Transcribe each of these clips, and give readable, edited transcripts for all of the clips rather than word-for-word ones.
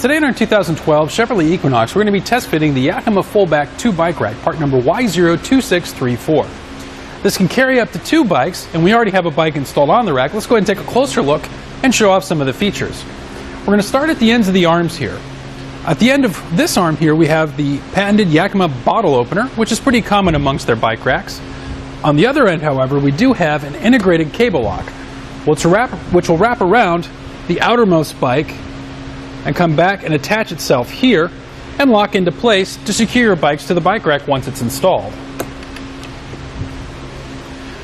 Today in our 2012 Chevrolet Equinox, we're going to be test fitting the Yakima FullBack 2 bike rack, part number Y02634. This can carry up to 2 bikes, and we already have a bike installed on the rack. Let's go ahead and take a closer look and show off some of the features. We're going to start at the ends of the arms here. At the end of this arm here, we have the patented Yakima bottle opener, which is pretty common amongst their bike racks. On the other end, however, we do have an integrated cable lock, which will wrap around the outermost bike and come back and attach itself here and lock into place to secure your bikes to the bike rack once it's installed.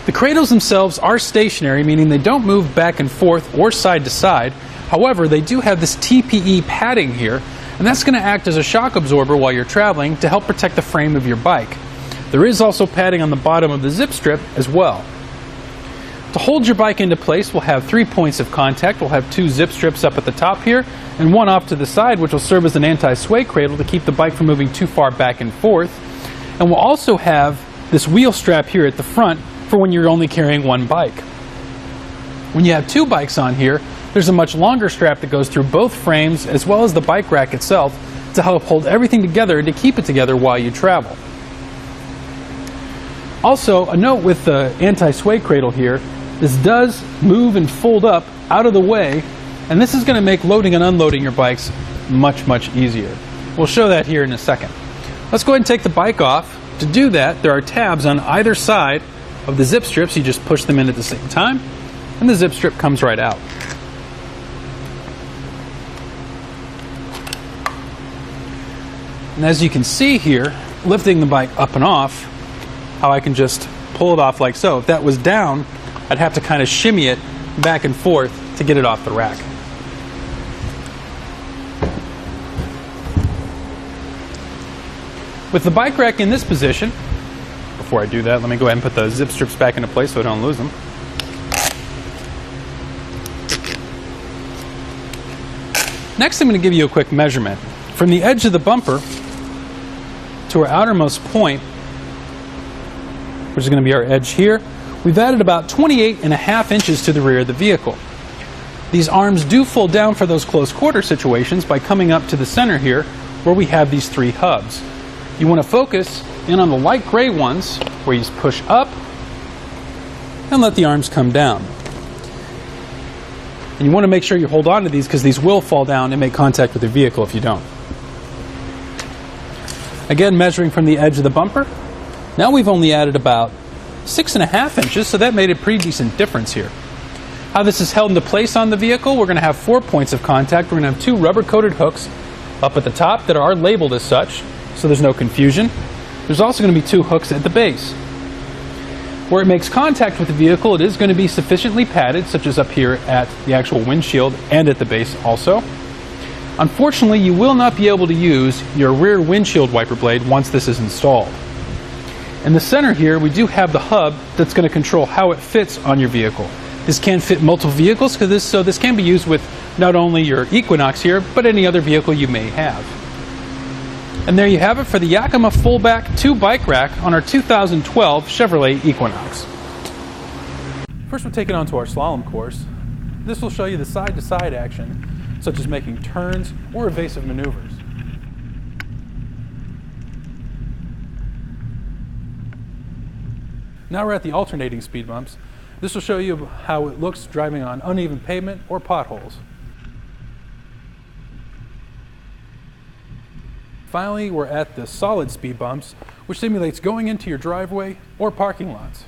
The cradles themselves are stationary, meaning they don't move back and forth or side to side. However, they do have this TPE padding here, and that's going to act as a shock absorber while you're traveling to help protect the frame of your bike. There is also padding on the bottom of the zip strip as well. To hold your bike into place, we'll have 3 points of contact. We'll have 2 zip strips up at the top here and 1 off to the side, which will serve as an anti-sway cradle to keep the bike from moving too far back and forth. And we'll also have this wheel strap here at the front for when you're only carrying 1 bike. When you have 2 bikes on here, there's a much longer strap that goes through both frames as well as the bike rack itself to help hold everything together and to keep it together while you travel. Also, a note with the anti-sway cradle here, this does move and fold up out of the way, and this is going to make loading and unloading your bikes much easier. We'll show that here in a second. Let's go ahead and take the bike off. To do that, there are tabs on either side of the zip strips. You just push them in at the same time, and the zip strip comes right out. And as you can see here, lifting the bike up and off, how I can just pull it off like so. If that was down, I'd have to kind of shimmy it back and forth to get it off the rack. With the bike rack in this position, before I do that, let me go ahead and put the zip strips back into place so I don't lose them. Next, I'm going to give you a quick measurement. From the edge of the bumper to our outermost point, which is going to be our edge here, we've added about 28.5 inches to the rear of the vehicle. These arms do fold down for those close quarter situations by coming up to the center here where we have these 3 hubs. You want to focus in on the light gray ones where you just push up and let the arms come down. And you want to make sure you hold on to these because these will fall down and make contact with the vehicle if you don't. Again, measuring from the edge of the bumper, now we've only added about 6.5 inches, so that made a pretty decent difference here. How this is held into place on the vehicle, we're going to have 4 points of contact. We're going to have 2 rubber-coated hooks up at the top that are labeled as such, so there's no confusion. There's also going to be 2 hooks at the base. Where it makes contact with the vehicle, it is going to be sufficiently padded, such as up here at the actual windshield and at the base also. Unfortunately, you will not be able to use your rear windshield wiper blade once this is installed. In the center here, we do have the hub that's going to control how it fits on your vehicle. This can fit multiple vehicles, so this can be used with not only your Equinox here, but any other vehicle you may have. And there you have it for the Yakima FullBack 2 bike rack on our 2012 Chevrolet Equinox. First, we'll take it onto our slalom course. This will show you the side-to-side action, such as making turns or evasive maneuvers. Now we're at the alternating speed bumps. This will show you how it looks driving on uneven pavement or potholes. Finally, we're at the solid speed bumps, which simulates going into your driveway or parking lots.